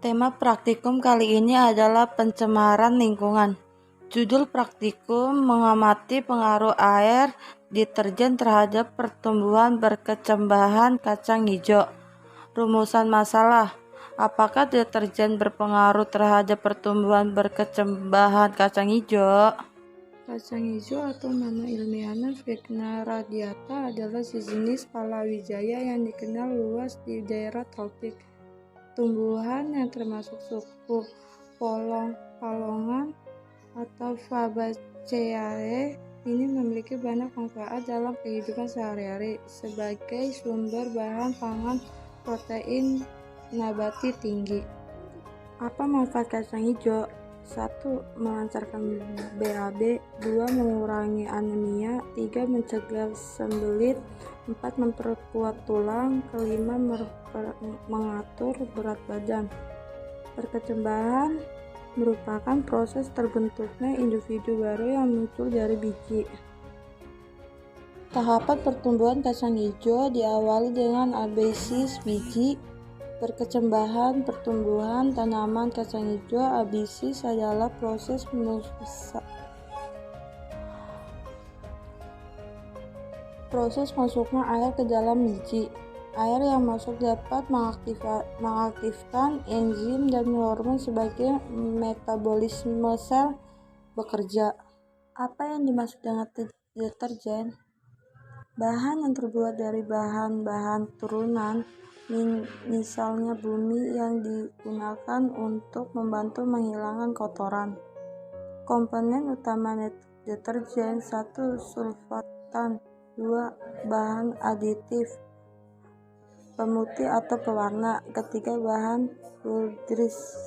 Tema praktikum kali ini adalah pencemaran lingkungan. Judul praktikum mengamati pengaruh air deterjen terhadap pertumbuhan berkecambahan kacang hijau. Rumusan masalah: apakah deterjen berpengaruh terhadap pertumbuhan berkecambahan kacang hijau? Kacang hijau atau nama ilmiahnya Vigna radiata adalah sejenis palawijaya yang dikenal luas di daerah tropik. Tumbuhan yang termasuk suku Palongan atau Fabaceae ini memiliki banyak manfaat dalam kehidupan sehari-hari sebagai sumber bahan pangan protein nabati tinggi. Apa manfaat kacang hijau? 1. Melancarkan BAB. 2. Mengurangi anemia. 3. Mencegah sembelit. 4. Memperkuat tulang. 5. Mengatur berat badan. Perkecambahan merupakan proses terbentuknya individu baru yang muncul dari biji. Tahapan pertumbuhan kacang hijau diawali dengan abesis biji. Perkecambahan pertumbuhan tanaman kacang hijau abesis adalah proses masuknya air ke dalam biji. Air yang masuk dapat mengaktifkan enzim dan hormon sebagai metabolisme sel bekerja. Apa yang dimaksud dengan deterjen? Bahan yang terbuat dari bahan-bahan turunan, misalnya bumi, yang digunakan untuk membantu menghilangkan kotoran. Komponen utama deterjen: 1. Sulfatan. 2. Bahan aditif, pemutih atau pewarna. 3. Bahan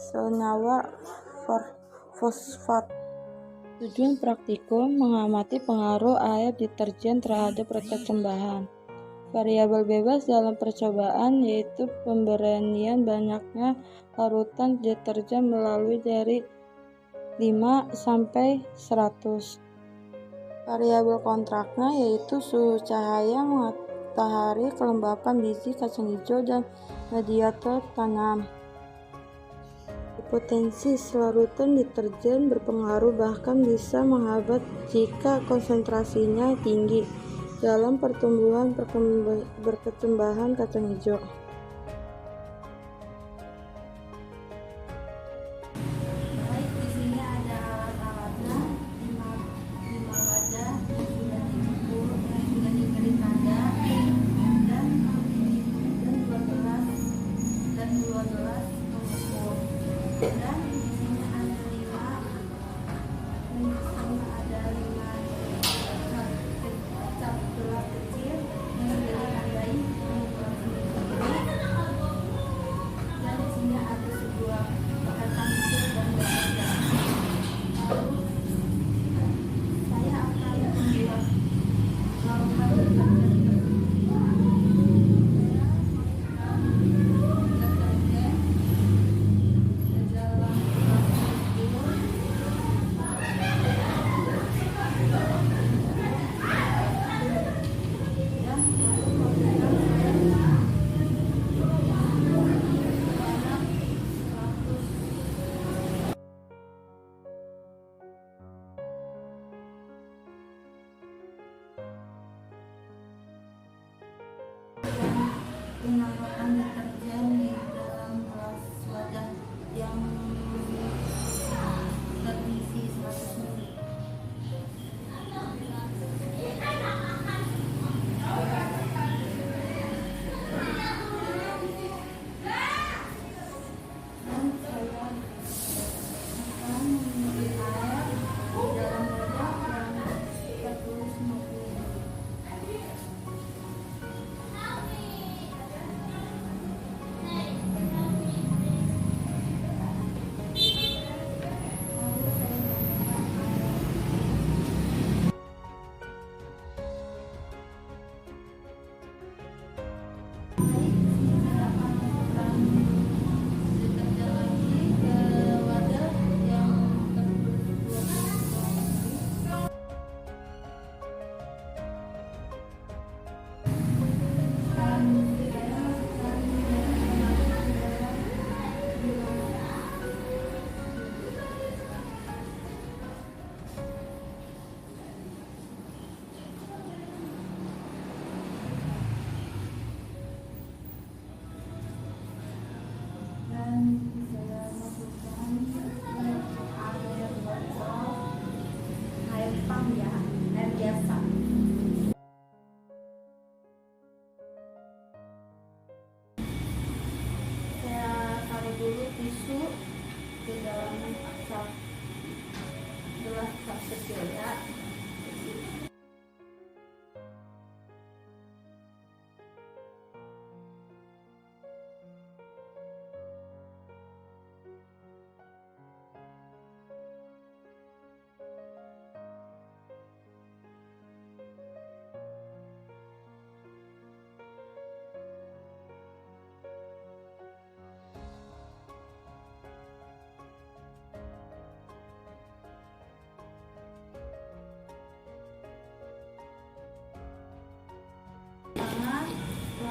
senyawa fosfat. Tujuan praktikum mengamati pengaruh air deterjen terhadap perkecambahan. Variabel bebas dalam percobaan yaitu pemberian banyaknya larutan deterjen melalui dari 5 sampai 100. Variabel kontraknya yaitu suhu cahaya matahari, kelembapan biji kacang hijau, dan radiator tanam. Potensi larutan deterjen berpengaruh bahkan bisa menghambat jika konsentrasinya tinggi dalam pertumbuhan berkecambahan kacang hijau. Baik, di sini ada alat-alatnya, 5 wadah yang sudah diukur, yang sudah diberi tanda, dan 12 pengukur. Dan di sini ada 5 cap gelas kecil yang sudah ditandai pengukuran sendiri. Dan di sini ada sebuah kacang hijau dan berbeda. Lalu saya akan membuat larutan deterjen. Penambahan deterjen di dalam gelas wadah yang terisi 100 ml. Dan saya akan mengambil air di dalam wadah yang tertulis 50 ml.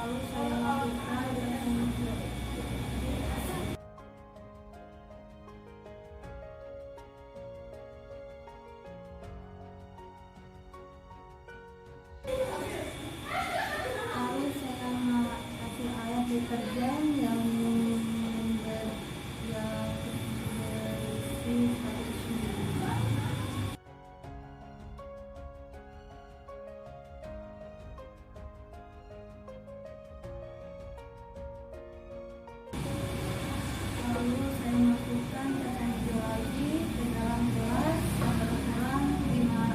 lalu saya masukkan kacang hijau. Lalu saya kasih air deterjen yang berisi 100 ml. Lalu saya masukkan kacang hijau lagi ke dalam gelas sekurang 5.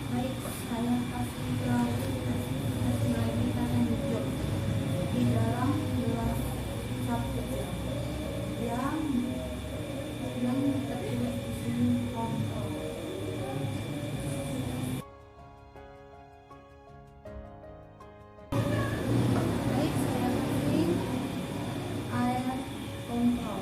Baik, saya kasih lagi kacang hijau di dalam gelas satu yang tertulis di sini kontrol. Baik, saya kasih air kontrol.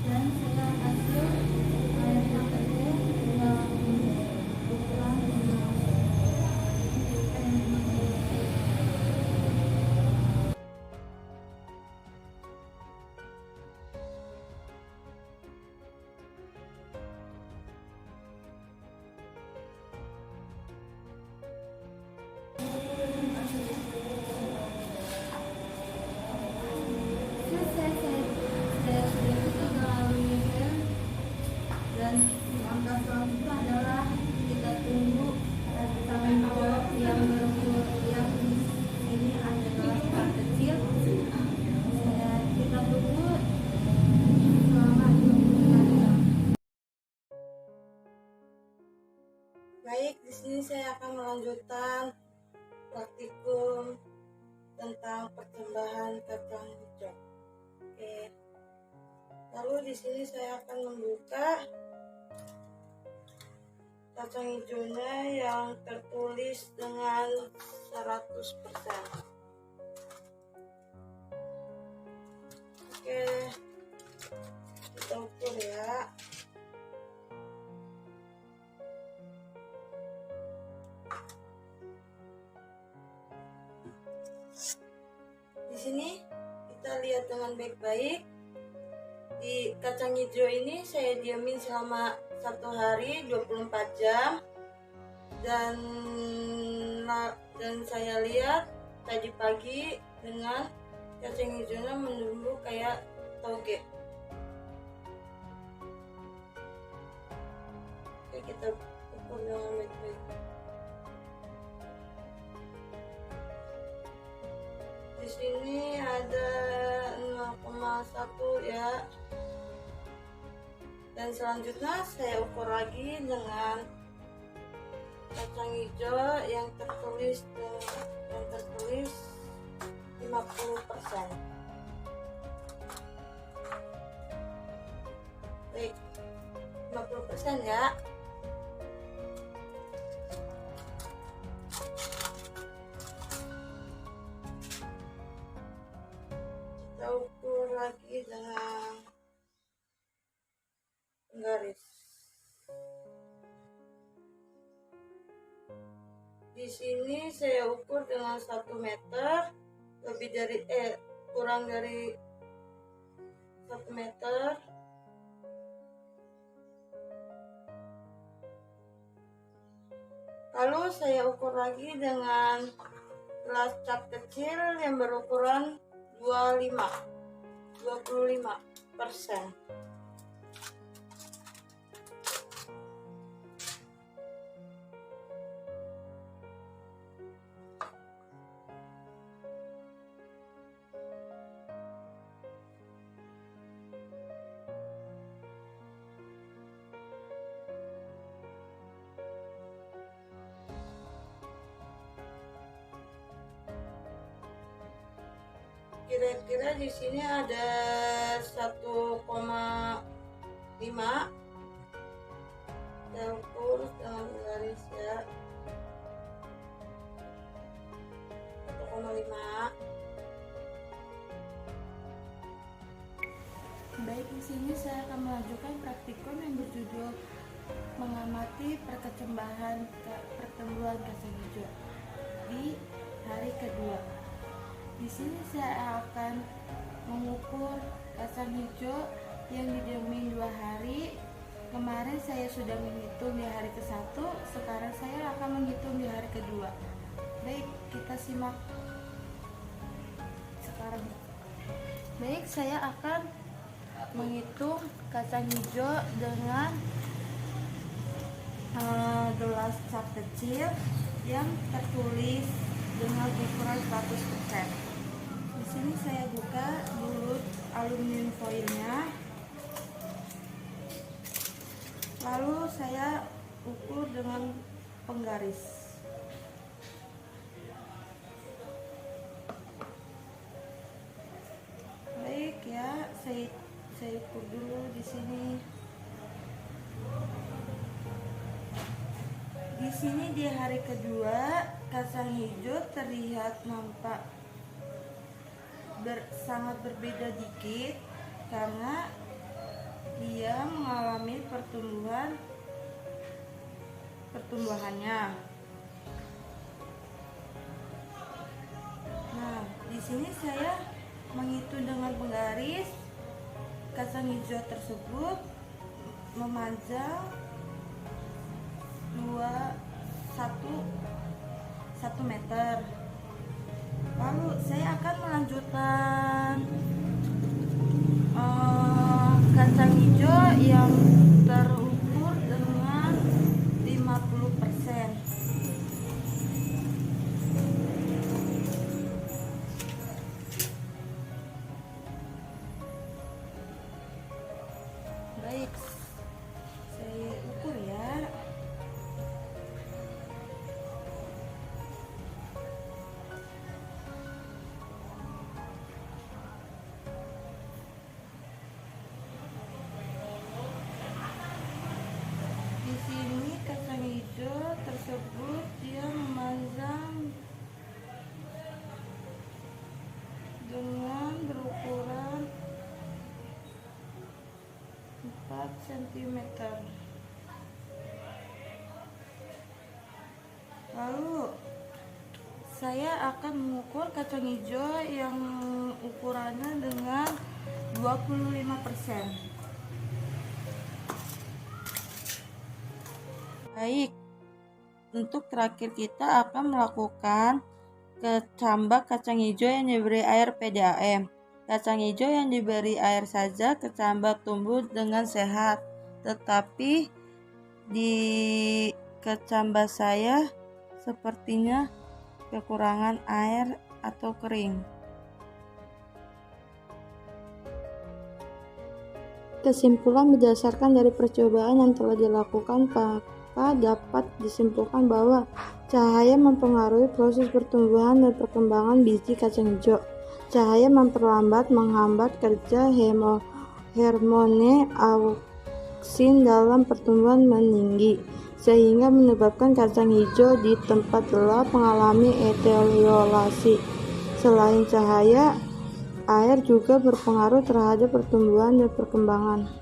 Dan saya kasih air pakai dalam ukuran 5. Dan langkah selanjutnya adalah kita tunggu kacang hijau yang ini adalah sekat kecil. Kita tunggu selama 20 jam. Baik, di sini saya akan melanjutkan praktikum tentang percambahan kacang hijau. Oke. Lalu di sini saya akan membuka kacang hijaunya yang tertulis dengan 100%. Oke, kita ukur ya. Di sini kita lihat dengan baik-baik. Di kacang hijau ini saya diamin selama 1 hari 24 jam dan saya lihat tadi pagi dengan kacang hijaunya menumbuh kayak toge. Oke, kita ukur dengan baik-baik. Di sini ada 0,1 ya. Dan selanjutnya saya ukur lagi dengan kacang hijau yang tertulis 50%. Baik, 50% ya. lagi dengan penggaris. Di sini saya ukur dengan 1 meter, kurang dari 1 meter. Lalu saya ukur lagi dengan gelas cat kecil yang berukuran 25%. Kira-kira di sini ada 1,5. Saya ukur dengan garis ya, 1,5. Baik, di sini saya akan melanjutkan praktikum yang berjudul mengamati perkembangan pertumbuhan kacang hijau di hari kedua. Di sini saya akan mengukur kacang hijau yang didiamin 2 hari. Kemarin saya sudah menghitung di hari ke-1, sekarang saya akan menghitung di hari kedua. Baik, kita simak sekarang. Baik, saya akan menghitung kacang hijau dengan gelas cat kecil yang tertulis dengan ukuran 100%. Di sini saya buka dulu aluminium foilnya, lalu saya ukur dengan penggaris. Baik ya, saya ukur dulu di sini. Di sini di hari kedua kacang hijau terlihat nampak sangat berbeda dikit karena dia mengalami pertumbuhannya. Nah, di sini saya menghitung dengan penggaris. Kacang hijau tersebut memanjang 1 meter. Lalu saya akan melanjutkan kacang hijau yang terukur dengan 50%. Baik, saya ukur ya. Di sini kacang hijau tersebut dia memanjang dengan berukuran 4 cm. Lalu saya akan mengukur kacang hijau yang ukurannya dengan 25%. Baik, untuk terakhir kita akan melakukan kecambak kacang hijau yang diberi air PDAM. Kacang hijau yang diberi air saja kecambak tumbuh dengan sehat, tetapi di kecambak saya sepertinya kekurangan air atau kering. Kesimpulan berdasarkan dari percobaan yang telah dilakukan, maka dapat disimpulkan bahwa cahaya mempengaruhi proses pertumbuhan dan perkembangan biji kacang hijau. Cahaya menghambat kerja hormone auksin dalam pertumbuhan meninggi, sehingga menyebabkan kacang hijau di tempat gelap mengalami etiolasi. Selain cahaya, Air juga berpengaruh terhadap pertumbuhan dan perkembangan.